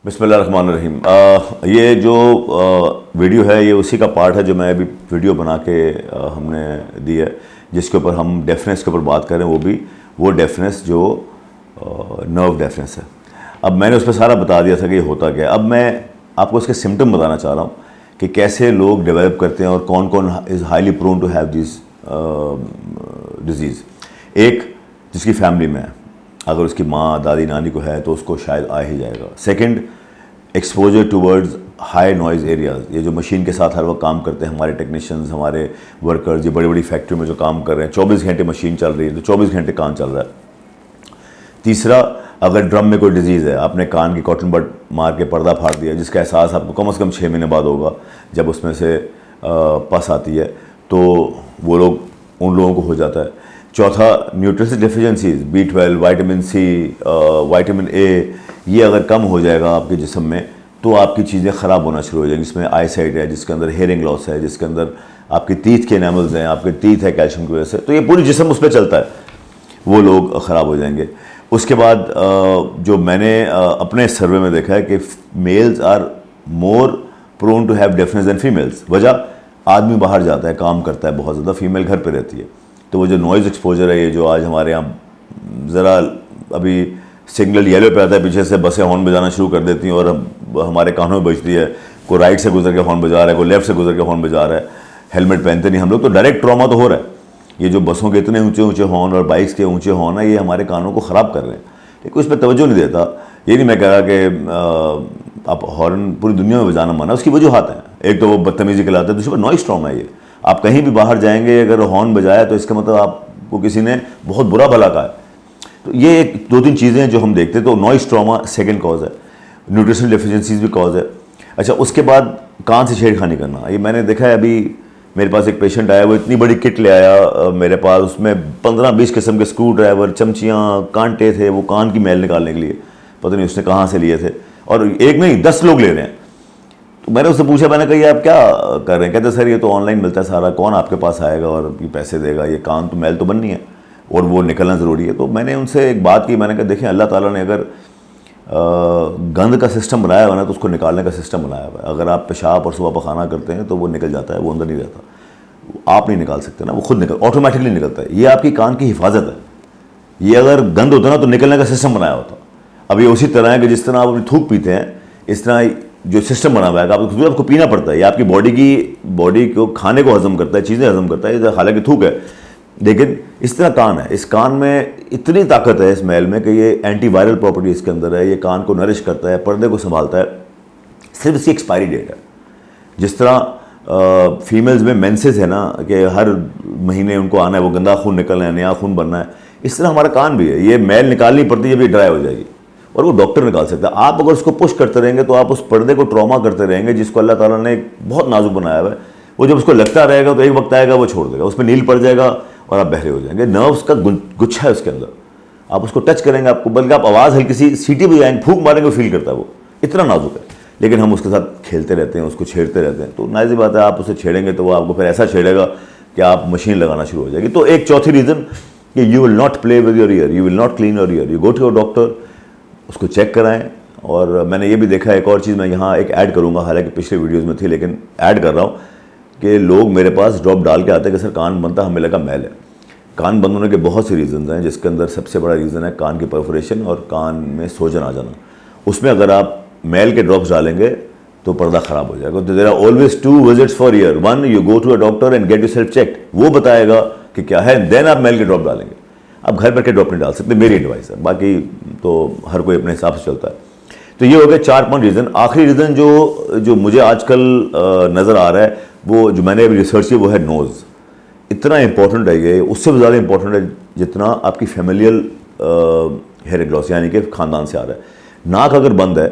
बिस्मिल्लाहिर्रहमानिर्रहीम। ये जो वीडियो है ये उसी का पार्ट है जो मैं अभी वीडियो बना के हमने दी है, जिसके ऊपर हम डेफनेस के ऊपर बात करें, वो डेफनेस जो नर्व डेफनेस है। अब मैंने उस पर सारा बता दिया था कि ये होता क्या है। अब मैं आपको इसके सिम्टम बताना चाह रहा हूँ कि कैसे लोग डेवलप करते हैं और कौन कौन is highly prone to have this disease. एक, जिसकी फैमिली में है, अगर उसकी माँ दादी नानी को है तो उसको शायद आ ही जाएगा। Second, exposure towards high noise areas. ये जो मशीन के साथ हर वक्त काम करते हैं हमारे टेक्नीशियंस, हमारे वर्कर्स, ये बड़ी बड़ी फैक्ट्री में जो काम कर रहे हैं, 24 घंटे मशीन चल रही है तो 24 घंटे काम चल रहा है। तीसरा, अगर ड्रम में कोई डिजीज़ है, आपने कान की कॉटन बड मार के पर्दा फाड़ दिया, जिसका एहसास आपको कम से कम 6 महीने बाद होगा जब उसमें से पस आती है, तो वो लोग, उन लोगों को हो जाता है। चौथा, nutrition deficiencies, B12, vitamin C, vitamin A, ये अगर कम हो जाएगा आपके जिस्म में तो आपकी चीज़ें ख़राब होना शुरू हो जाएंगी। जिसमें आई साइट है, जिसके अंदर हेयरिंग लॉस है, जिसके अंदर आपकी टीथ के एनामल्स हैं, आपके टीथ है कैल्शियम की वजह से, तो ये पूरी जिस्म उस पर चलता है, वो लोग ख़राब हो जाएंगे। उसके बाद जो मैंने अपने सर्वे में देखा है कि males are more prone to have deafness than females. वजह, आदमी बाहर जाता है, काम करता है बहुत ज़्यादा, फीमेल घर पे रहती है, तो वो जो नॉइज़ एक्सपोजर है, ये जो आज हमारे यहाँ ज़रा अभी सिग्नल येलो पे आता है, पीछे से बसें हॉर्न बजाना शुरू कर देती हैं और हमारे कानों में बजती है, कोई राइट से गुजर के हॉर्न बजा रहा है, कोई लेफ्ट से गुजर के हॉर्न बजा रहा है, हेलमेट पहनते नहीं हम लोग, तो डायरेक्ट ट्रॉमा तो हो रहा है। ये जो बसों के इतने ऊंचे ऊंचे हॉर्न और बाइक्स के ऊंचे हॉर्न है, ये हमारे कानों को ख़राब कर रहे हैं, लेकिन उस पर तवज्जो नहीं देता। ये नहीं मैं कह रहा कि आप हॉर्न पूरी दुनिया में बजाना माना, उसकी वजूहत हैं। एक तो वो बदतमीजी कहलाता है, दूसरी पर नॉइज़ ट्रॉमा है। ये आप कहीं भी बाहर जाएंगे, अगर हॉर्न बजाया तो इसका मतलब आपको किसी ने बहुत बुरा भला कहा है। तो ये एक दो तीन चीज़ें हैं जो हम देखते हैं। तो नॉइज़ ट्रॉमा सेकंड कॉज है, न्यूट्रिशनल डेफिशिएंसीज भी कॉज है। अच्छा, उसके बाद कान से छेड़खानी करना, ये मैंने देखा है। अभी मेरे पास एक पेशेंट आया, वो इतनी बड़ी किट ले आया मेरे पास, उसमें 15-20 किस्म के स्क्रू ड्राइवर, चमचियाँ, कांटे थे, वो कान की मैल निकालने के लिए, पता नहीं उसने कहाँ से लिए थे, और एक नहीं 10 लोग ले रहे हैं। तो मैंने उससे पूछा, मैंने कहा ये आप क्या कर रहे हैं? कहते सर ये तो ऑनलाइन मिलता है सारा, कौन आपके पास आएगा और ये पैसे देगा, ये कान तो मैल तो बननी है और वो निकलना ज़रूरी है। तो मैंने उनसे एक बात की, मैंने कहा देखें, अल्लाह ताला ने अगर गंद का सिस्टम बनाया हुआ ना, तो उसको निकालने का सिस्टम बनाया हुआ है। अगर आप पेशाब और सुबह पखाना करते हैं तो वो निकल जाता है, वो अंदर नहीं रहता, आप नहीं निकाल सकते ना, वो खुद ऑटोमेटिकली निकलता है। ये आपकी कान की हिफाजत है। ये अगर गंद होता ना तो निकलने का सिस्टम बनाया होता। अब ये उसी तरह है कि जिस तरह आप अपनी थूक पीते हैं, इस तरह जो सिस्टम बना हुआ है, आपको पीना पड़ता है। ये आपकी बॉडी को खाने को हजम करता है, चीज़ें हजम करता है, हालांकि थूक है, लेकिन इस तरह कान है। इस कान में इतनी ताकत है इस मैल में कि ये एंटीवायरल प्रॉपर्टी इसके अंदर है, ये कान को नरिश करता है, पर्दे को संभालता है। सिर्फ इसकी एक्सपायरी डेट है। जिस तरह फीमेल्स में मेंसेस है ना, कि हर महीने उनको आना है, वो गंदा खून निकलना है, नया खून बनना है, इस तरह हमारा कान भी है। ये मैल निकालनी पड़ती है जब ये ड्राई हो जाएगी, और वो डॉक्टर निकाल सकता है। आप अगर उसको पुश करते रहेंगे तो आप उस पर्दे को ट्रॉमा करते रहेंगे, जिसको अल्लाह ताला ने बहुत नाजुक बनाया हुआ है। वो जब उसको लगता रहेगा तो एक वक्त आएगा वो छोड़ देगा, उसमें नील पड़ जाएगा और आप बहरे हो जाएंगे। नर्व्स का गुच्छा है उसके अंदर, आप उसको टच करेंगे, आपको बल्कि आप आवाज़ हल्की सी सीटी बजाएंगे, फूंक मारेंगे, फील करता है, वो इतना नाजुक है। लेकिन हम उसके साथ खेलते रहते हैं, उसको छेड़ते रहते हैं, तो नाज़ी बात है, आप उसे छेड़ेंगे तो वो आपको फिर ऐसा छेड़ेगा कि आप मशीन लगाना शुरू हो जाएगी। तो एक चौथी रीज़न कि you will not play with your ear, you will not clean your ear, you go to your doctor, उसको चेक कराएं। और मैंने ये भी देखा, एक और चीज़ मैं यहाँ एक ऐड करूँगा, हालांकि पिछले वीडियोस में थी लेकिन ऐड कर रहा हूँ, कि लोग मेरे पास ड्रॉप डाल के आते हैं कि सर कान बनता, हमें लगा मैल है। कान बंद होने के बहुत से रीज़न हैं, जिसके अंदर सबसे बड़ा रीज़न है कान की परफोरेशन और कान में सोजन आ जाना। उसमें अगर आप मैल के ड्रॉप्स डालेंगे तो पर्दा ख़राब हो जाएगा। तो there are always 2 visits for ear. 1, you go to a doctor and get yourself checked, वो बताएगा कि क्या है, देन आप मैल के ड्रॉप डालेंगे। आप घर पर के ड्रॉप नहीं डाल सकते, मेरी एडवाइस है, बाकी तो हर कोई अपने हिसाब से चलता है। तो ये हो गए 4-5 रीज़न। आखिरी रीज़न जो मुझे आजकल नज़र आ रहा है, वो जो मैंने अभी रिसर्च की, वो है नोज़। इतना इंपॉर्टेंट है ये, उससे भी ज़्यादा इंपॉर्टेंट है जितना आपकी फैमिलियल हेयर लॉस, यानी कि ख़ानदान से आ रहा है। नाक अगर बंद है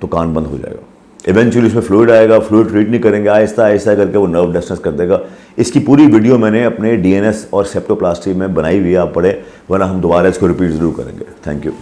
तो कान बंद हो जाएगा, इवेंचुअली उसमें फ्लूइड आएगा, फ्लूइड ट्रीट नहीं करेंगे, आहिस्ता आहिस्ता करके वो नर्व डेफनेस कर देगा। इसकी पूरी वीडियो मैंने अपने DNS और सेप्टोप्लास्टी में बनाई हुई है, आप पढ़े, वरना हम दोबारा इसको रिपीट ज़रूर करेंगे। Thank you.